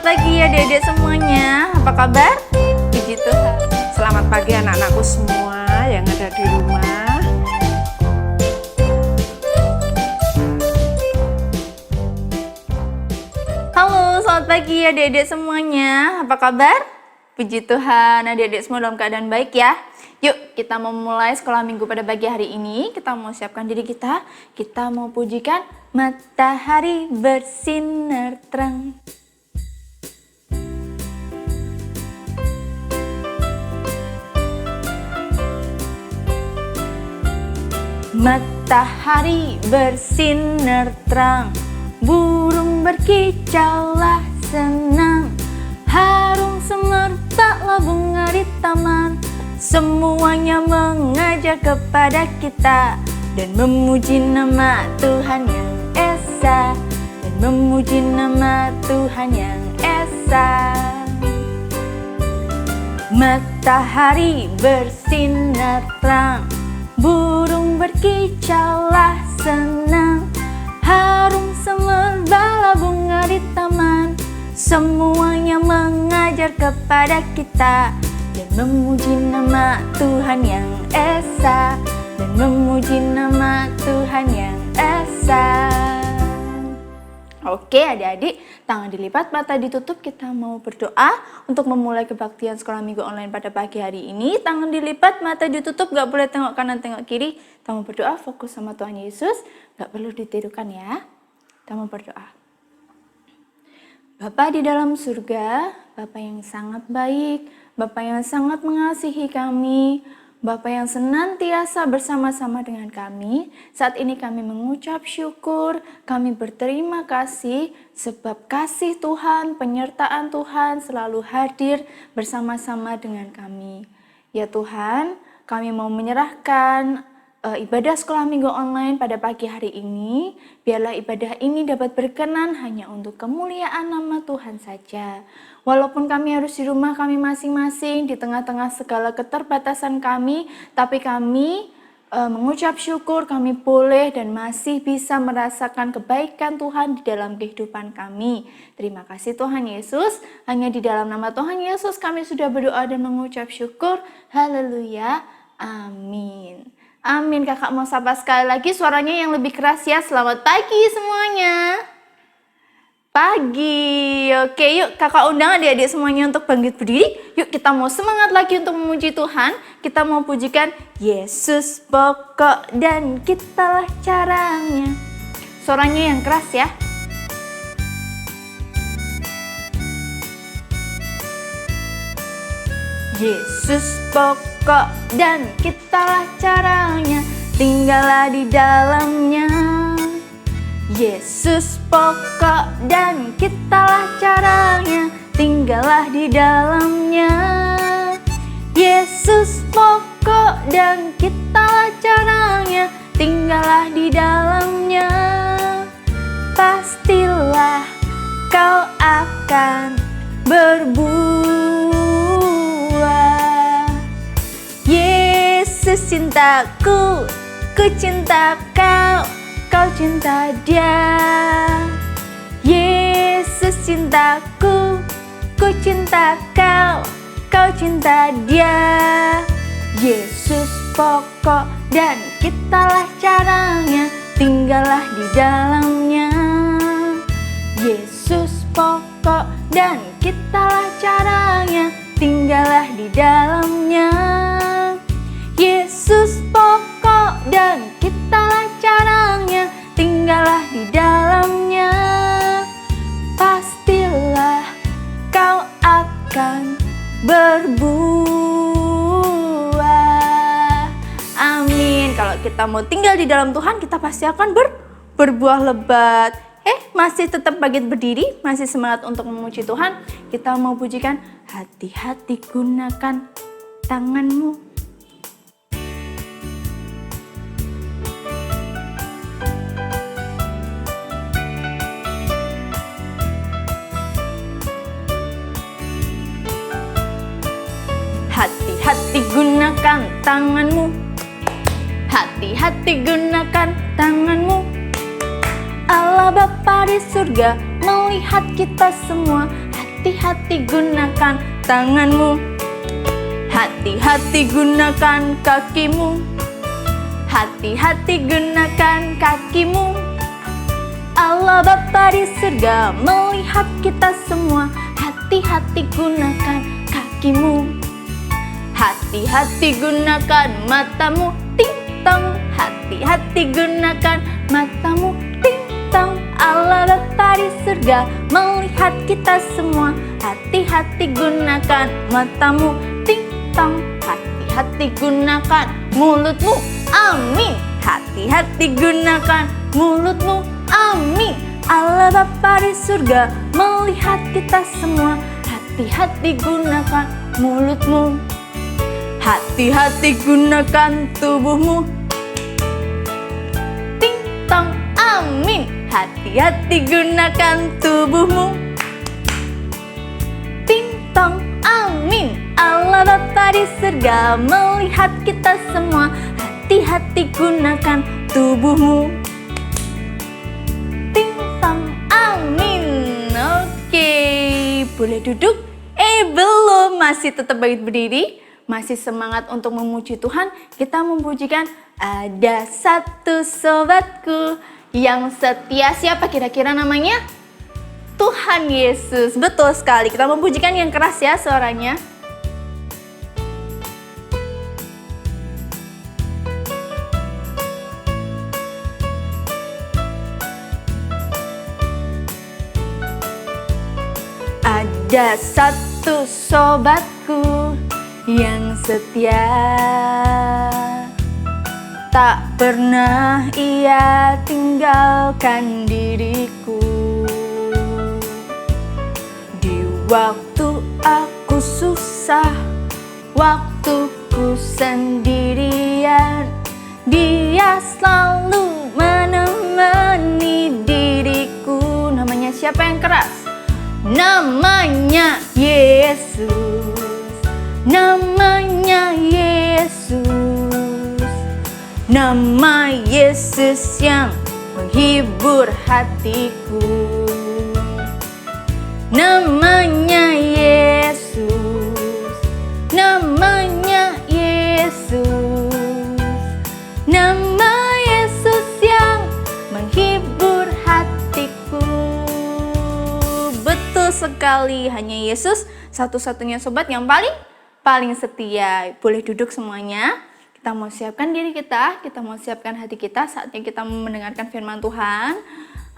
selamat pagi ya adik-adik semuanya. Apa kabar? Puji Tuhan. Selamat pagi anak-anakku semua yang ada di rumah. Halo, selamat pagi ya adik-adik semuanya. Apa kabar? Puji Tuhan, adik-adik semua dalam keadaan baik ya. Yuk, kita mau mulai sekolah minggu pada pagi hari ini. Kita mau siapkan diri kita. Kita mau pujikan matahari bersinar terang. Matahari bersinar terang, burung berkicaulah senang, harum semerbaklah bunga di taman. Semuanya mengajak kepada kita dan memuji nama Tuhan yang esa, dan memuji nama Tuhan yang esa. Matahari bersinar terang, burung berkicaulah senang, harum semerbaklah bunga di taman. Semuanya mengajar kepada kita dan memuji nama Tuhan yang esa, dan memuji nama Tuhan yang esa. Oke adik-adik, tangan dilipat, mata ditutup, kita mau berdoa untuk memulai kebaktian sekolah minggu online pada pagi hari ini. Tangan dilipat, mata ditutup, gak boleh tengok kanan tengok kiri. Kita mau berdoa fokus sama Tuhan Yesus, gak perlu ditirukan ya. Kita mau berdoa. Bapa di dalam surga, Bapa yang sangat baik, Bapa yang sangat mengasihi kami, Bapa yang senantiasa bersama-sama dengan kami. Saat ini kami mengucap syukur, kami berterima kasih sebab kasih Tuhan, penyertaan Tuhan selalu hadir bersama-sama dengan kami. Ya Tuhan, kami mau menyerahkan ibadah sekolah minggu online pada pagi hari ini. Biarlah ibadah ini dapat berkenan hanya untuk kemuliaan nama Tuhan saja. Walaupun kami harus di rumah kami masing-masing, di tengah-tengah segala keterbatasan kami, tapi kami mengucap syukur kami boleh dan masih bisa merasakan kebaikan Tuhan di dalam kehidupan kami. Terima kasih Tuhan Yesus, hanya di dalam nama Tuhan Yesus kami sudah berdoa dan mengucap syukur. Haleluya, amin. Amin. Kakak mau sapa sekali lagi suaranya yang lebih keras ya. Selamat pagi semuanya. Pagi. Oke, yuk kakak undang adik-adik semuanya untuk bangkit berdiri. Yuk kita mau semangat lagi untuk memuji Tuhan. Kita mau pujikan Yesus pokok dan kitalah caranya. Suaranya yang keras ya. Yesus pokok dan kitalah caranya, tinggallah di dalamnya. Yesus pokok dan kitalah caranya, tinggallah di dalamnya. Yesus pokok dan kitalah caranya, tinggallah di dalamnya. Pastilah kau akan berbuah. Yesus cintaku, ku cinta kau, kau cinta dia. Yesus cintaku, ku cinta kau, kau cinta dia. Yesus pokok dan kitalah caranya, tinggallah di dalamnya. Yesus pokok dan kitalah caranya, tinggallah di dalamnya. Yesus pokok dan kitalah caranya, tinggallah di dalamnya. Pastilah kau akan berbuah. Amin. Kalau kita mau tinggal di dalam Tuhan, kita pasti akan berbuah lebat. Masih tetap bangkit berdiri, masih semangat untuk memuji Tuhan. Kita mau pujikan hati-hati gunakan tanganmu. Hati-hati gunakan tanganmu. Hati-hati gunakan tanganmu. Allah Bapa di surga melihat kita semua. Hati-hati gunakan tanganmu, hati-hati gunakan kakimu, hati-hati gunakan kakimu. Allah Bapa di surga melihat kita semua. Hati-hati gunakan kakimu, hati-hati gunakan matamu, ting tong. Hati-hati gunakan matamu, ting tong. Allah Bapa di surga melihat kita semua. Hati-hati gunakan matamu, ting tong. Hati-hati gunakan mulutmu, amin. Hati-hati gunakan mulutmu, amin. Allah Bapa di surga melihat kita semua. Hati-hati gunakan mulutmu, hati-hati gunakan tubuhmu, ting tong, amin. Hati-hati gunakan tubuhmu, ting tong, amin. Allah Bapa di surga melihat kita semua. Hati-hati gunakan tubuhmu, ting tong, amin. Oke, boleh duduk? Belum, masih tetap bangkit berdiri. Masih semangat untuk memuji Tuhan. Kita memujikan ada satu sobatku yang setia. Siapa kira-kira namanya? Tuhan Yesus. Betul sekali. Kita memujikan yang keras ya suaranya. Ada satu sobatku yang setia, tak pernah ia tinggalkan diriku. Di waktu aku susah, waktuku sendirian, dia selalu menemani diriku. Namanya siapa yang keras? Namanya Yesus, namanya Yesus, nama Yesus yang menghibur hatiku. Namanya Yesus, namanya Yesus, nama Yesus yang menghibur hatiku. Betul sekali, hanya Yesus satu-satunya sobat yang paling setia. Boleh duduk semuanya. Kita mau siapkan diri kita mau siapkan hati kita. Saatnya kita mendengarkan firman Tuhan.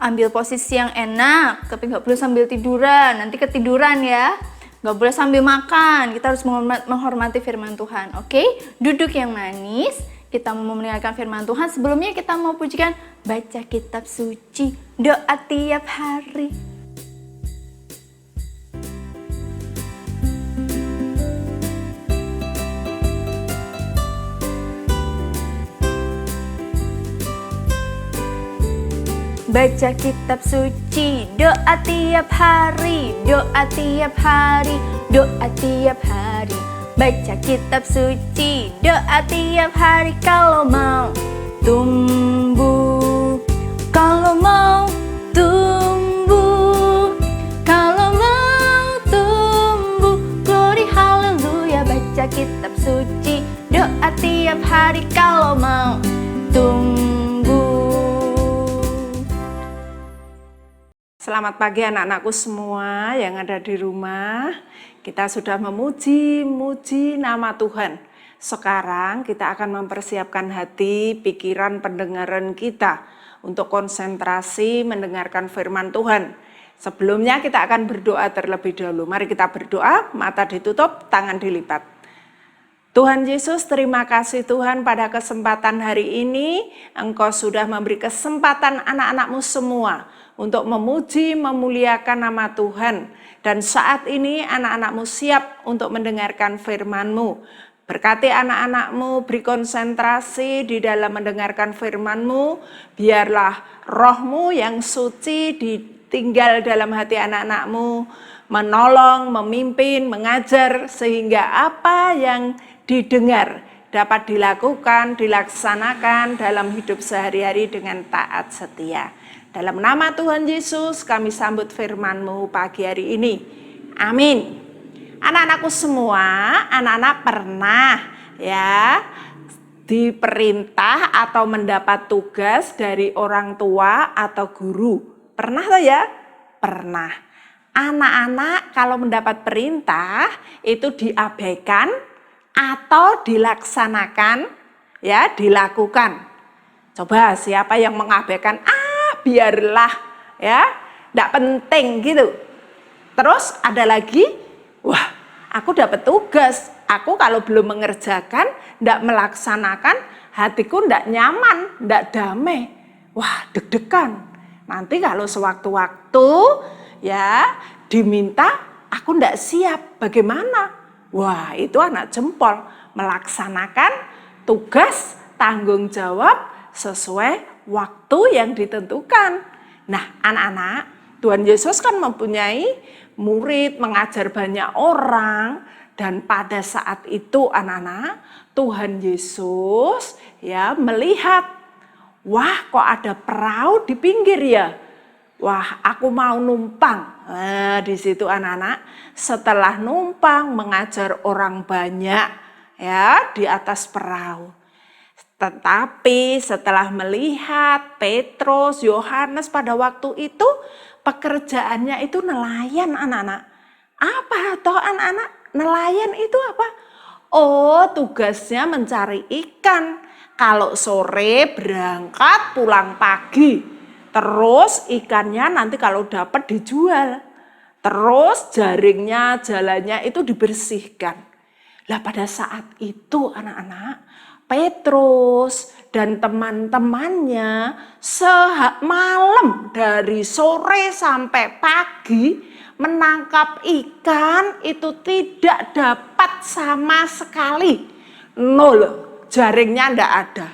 Ambil posisi yang enak, tapi gak boleh sambil tiduran, nanti ketiduran ya. Gak boleh sambil makan, kita harus menghormati firman Tuhan. Oke, duduk yang manis. Kita mau mendengarkan firman Tuhan. Sebelumnya kita mau pujikan baca kitab suci, doa tiap hari. Baca kitab suci, doa tiap hari, doa tiap hari, doa tiap hari. Baca kitab suci, doa tiap hari. Kalau mau tumbuh, kalau mau tumbuh, kalau mau tumbuh, glory haleluya. Baca kitab suci, doa tiap hari. Kalau mau tumbuh. Selamat pagi anak-anakku semua yang ada di rumah. Kita sudah memuji nama Tuhan. Sekarang kita akan mempersiapkan hati, pikiran, pendengaran kita untuk konsentrasi mendengarkan firman Tuhan. Sebelumnya kita akan berdoa terlebih dahulu. Mari kita berdoa, mata ditutup, tangan dilipat. Tuhan Yesus, terima kasih Tuhan pada kesempatan hari ini. Engkau sudah memberi kesempatan anak-anakmu semua untuk memuji, memuliakan nama Tuhan. Dan saat ini anak-anakmu siap untuk mendengarkan firman-Mu. Berkati anak-anakmu, beri konsentrasi di dalam mendengarkan firman-Mu. Biarlah roh-Mu yang suci ditinggal dalam hati anak-anakmu, menolong, memimpin, mengajar, sehingga apa yang didengar dapat dilakukan, dilaksanakan dalam hidup sehari-hari dengan taat setia. Dalam nama Tuhan Yesus kami sambut firman-Mu pagi hari ini. Amin. Anak-anakku semua, anak-anak pernah ya diperintah atau mendapat tugas dari orang tua atau guru. Pernah tuh ya? Pernah. Anak-anak kalau mendapat perintah itu diabaikan atau dilaksanakan, ya, dilakukan. Coba siapa yang mengabaikan? Biarlah, ya, enggak penting gitu. Terus ada lagi, wah, aku dapat tugas. Aku kalau belum mengerjakan, enggak melaksanakan, hatiku enggak nyaman, enggak damai. Wah, deg-degan. Nanti kalau sewaktu-waktu ya diminta, aku enggak siap. Bagaimana? Wah, itu anak jempol melaksanakan tugas tanggung jawab sesuai waktu yang ditentukan. Nah, anak-anak, Tuhan Yesus kan mempunyai murid, mengajar banyak orang, dan pada saat itu anak-anak, Tuhan Yesus ya melihat, wah, kok ada perahu di pinggir ya? Wah, aku mau numpang. Nah, di situ anak-anak, setelah numpang mengajar orang banyak ya di atas perahu. Tetapi setelah melihat Petrus, Yohanes pada waktu itu pekerjaannya itu nelayan, anak-anak. Apa toh anak-anak? Nelayan itu apa? Oh, tugasnya mencari ikan. Kalau sore berangkat, pulang pagi. Terus ikannya nanti kalau dapat dijual. Terus jaringnya, jalannya itu dibersihkan. Lah pada saat itu anak-anak, Petrus dan teman-temannya malam dari sore sampai pagi menangkap ikan itu tidak dapat sama sekali. Nol, jaringnya enggak ada.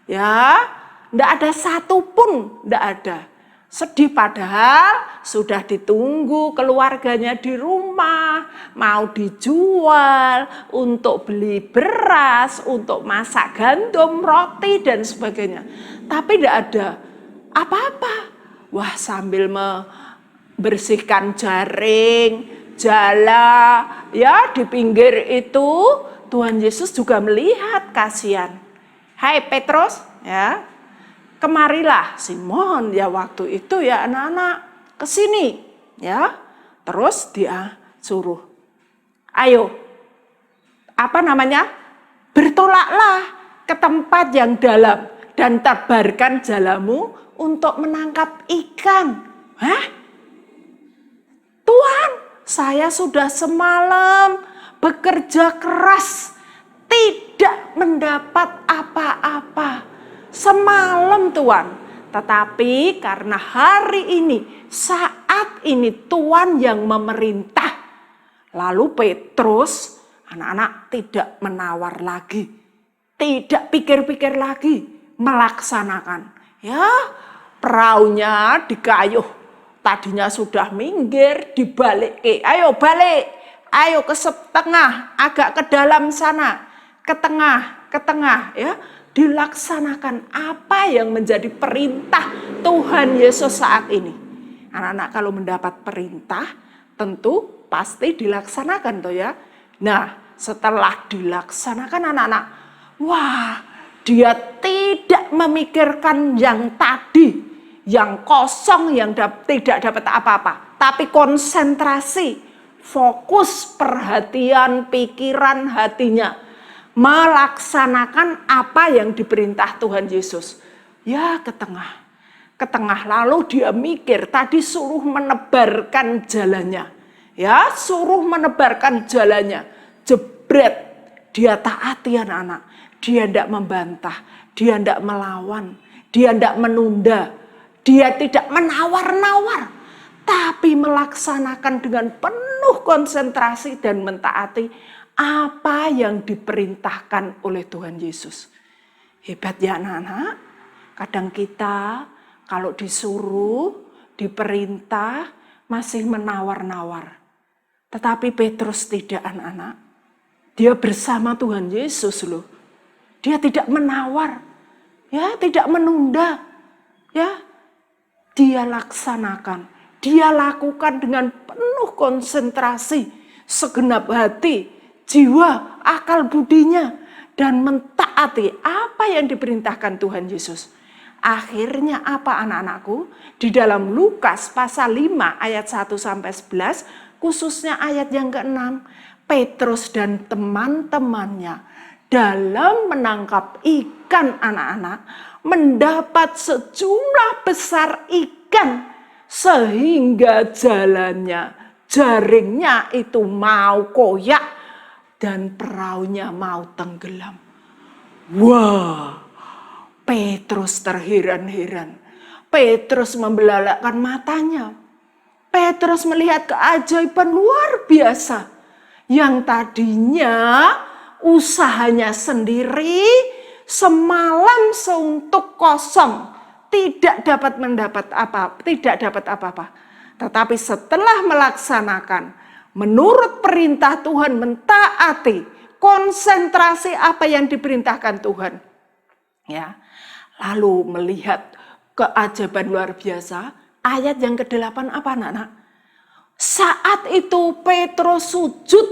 Ya, enggak ada satupun, enggak ada. Sedih padahal sudah ditunggu keluarganya di rumah, mau dijual untuk beli beras, untuk masak gandum, roti dan sebagainya. Tapi tidak ada apa-apa. Wah, sambil membersihkan jaring, jala, ya di pinggir itu Tuhan Yesus juga melihat, kasihan. Hai Petrus, ya. Kemarilah Simon ya waktu itu ya anak-anak ke sini ya. Terus dia suruh, ayo, bertolaklah ke tempat yang dalam dan tebarkan jalamu untuk menangkap ikan. Hah? Tuhan, saya sudah semalam bekerja keras, tidak mendapat apa-apa. Semalam Tuhan, tetapi karena hari ini, saat ini Tuhan yang memerintah. Lalu Petrus, anak-anak tidak menawar lagi, tidak pikir-pikir lagi, melaksanakan. Ya, perahunya dikayuh, tadinya sudah minggir, dibalik. Ayo balik, ayo ke setengah, agak ke dalam sana, ke tengah ya. Dilaksanakan apa yang menjadi perintah Tuhan Yesus saat ini. Anak-anak kalau mendapat perintah tentu pasti dilaksanakan toh ya. Nah, setelah dilaksanakan anak-anak, wah, dia tidak memikirkan yang tadi, yang kosong, yang tidak dapat apa-apa, tapi konsentrasi, fokus perhatian, pikiran hatinya melaksanakan apa yang diperintah Tuhan Yesus. Ya, ke tengah lalu dia mikir, tadi suruh menebarkan jalannya. Ya, suruh menebarkan jalannya. Jebret, dia taati anak-anak. Dia tidak membantah, dia tidak melawan, dia tidak menunda, dia tidak menawar-nawar, tapi melaksanakan dengan penuh konsentrasi dan mentaati apa yang diperintahkan oleh Tuhan Yesus. Hebat ya anak-anak. Kadang kita kalau disuruh, diperintah masih menawar-nawar. Tetapi Petrus tidak anak-anak. Dia bersama Tuhan Yesus loh. Dia tidak menawar. Ya, tidak menunda. Ya, dia laksanakan. Dia lakukan dengan penuh konsentrasi, segenap hati, jiwa, akal budinya, dan mentaati apa yang diperintahkan Tuhan Yesus. Akhirnya apa anak-anakku? Di dalam Lukas pasal 5 ayat 1-11, khususnya ayat yang ke-6, Petrus dan teman-temannya dalam menangkap ikan anak-anak mendapat sejumlah besar ikan sehingga jaringnya itu mau koyak dan perahunya mau tenggelam. Wah, Petrus terheran-heran. Petrus membelalakkan matanya. Petrus melihat keajaiban luar biasa. Yang tadinya usahanya sendiri semalam suntuk kosong. Tidak dapat apa-apa. Tetapi setelah melaksanakan, menurut perintah Tuhan, mentaati, konsentrasi apa yang diperintahkan Tuhan. Ya, lalu melihat keajaiban luar biasa, ayat yang ke-8 apa anak-anak? Saat itu Petrus sujud,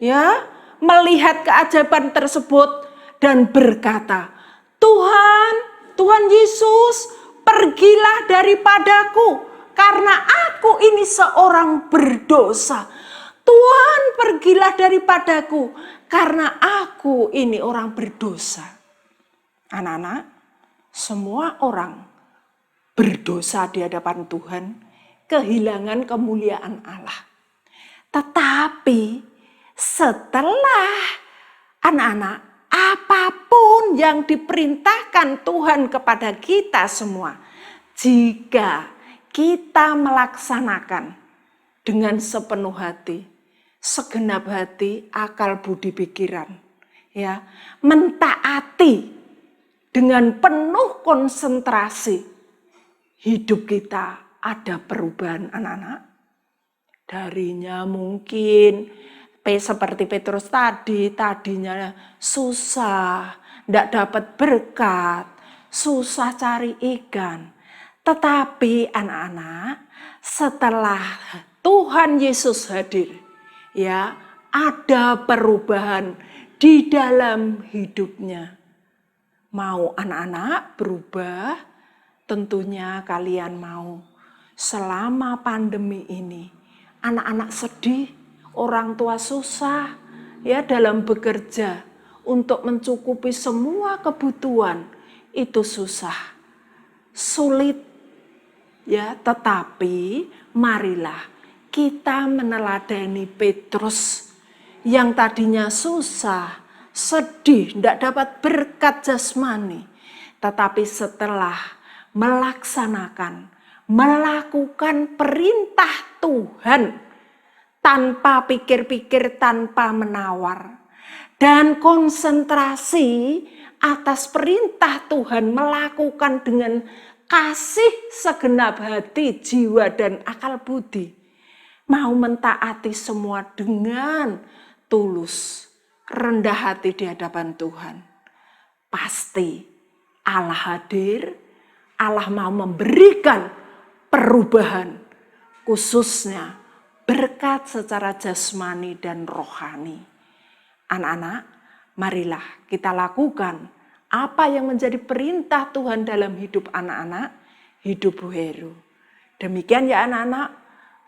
ya, melihat keajaiban tersebut dan berkata, Tuhan Yesus, pergilah daripadaku karena aku ini seorang berdosa. Tuhan, pergilah daripadaku karena aku ini orang berdosa. Anak-anak, semua orang berdosa di hadapan Tuhan, kehilangan kemuliaan Allah. Tetapi setelah anak-anak, apapun yang diperintahkan Tuhan kepada kita semua, jika kita melaksanakan dengan sepenuh hati, segenap hati, akal budi pikiran, ya, mentaati dengan penuh konsentrasi, hidup kita ada perubahan anak-anak. Darinya mungkin seperti Petrus tadinya susah, tidak dapat berkat, susah cari ikan. Tetapi anak-anak, setelah Tuhan Yesus hadir, ya, ada perubahan di dalam hidupnya. Mau anak-anak berubah? Tentunya kalian mau. Selama pandemi ini, anak-anak sedih, orang tua susah, ya, dalam bekerja untuk mencukupi semua kebutuhan, itu susah, sulit, ya. Tetapi marilah kita meneladani Petrus yang tadinya susah, sedih, tidak dapat berkat jasmani, tetapi setelah melaksanakan, melakukan perintah Tuhan tanpa pikir-pikir, tanpa menawar, dan konsentrasi atas perintah Tuhan, melakukan dengan kasih segenap hati, jiwa, dan akal budi, mau mentaati semua dengan tulus, rendah hati di hadapan Tuhan. Pasti Allah hadir, Allah mau memberikan perubahan, khususnya berkat secara jasmani dan rohani. Anak-anak, marilah kita lakukan apa yang menjadi perintah Tuhan dalam hidup anak-anak, hidup Bu Heru. Demikian ya anak-anak,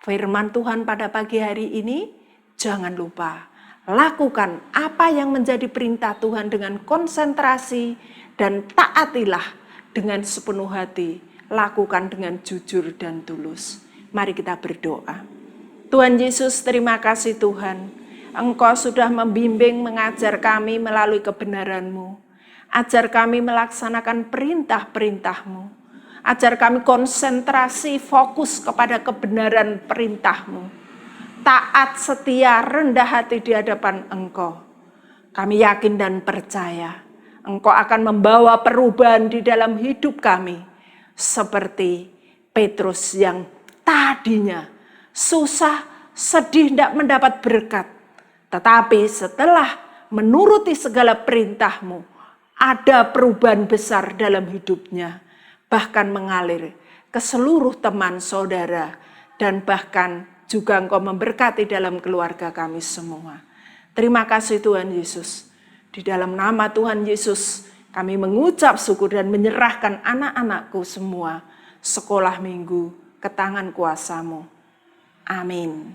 firman Tuhan pada pagi hari ini. Jangan lupa, lakukan apa yang menjadi perintah Tuhan dengan konsentrasi dan taatilah dengan sepenuh hati. Lakukan dengan jujur dan tulus. Mari kita berdoa. Tuhan Yesus, terima kasih Tuhan. Engkau sudah membimbing, mengajar kami melalui kebenaran-Mu. Ajar kami melaksanakan perintah-perintah-Mu. Ajar kami konsentrasi, fokus kepada kebenaran perintah-Mu. Taat, setia, rendah hati di hadapan Engkau. Kami yakin dan percaya Engkau akan membawa perubahan di dalam hidup kami. Seperti Petrus yang tadinya susah, sedih, tidak mendapat berkat. Tetapi setelah menuruti segala perintah-Mu, ada perubahan besar dalam hidupnya. Bahkan mengalir ke seluruh teman saudara dan bahkan juga Engkau memberkati dalam keluarga kami semua. Terima kasih Tuhan Yesus. Di dalam nama Tuhan Yesus, kami mengucap syukur dan menyerahkan anak-anakku semua sekolah minggu ke tangan kuasa-Mu. Amin.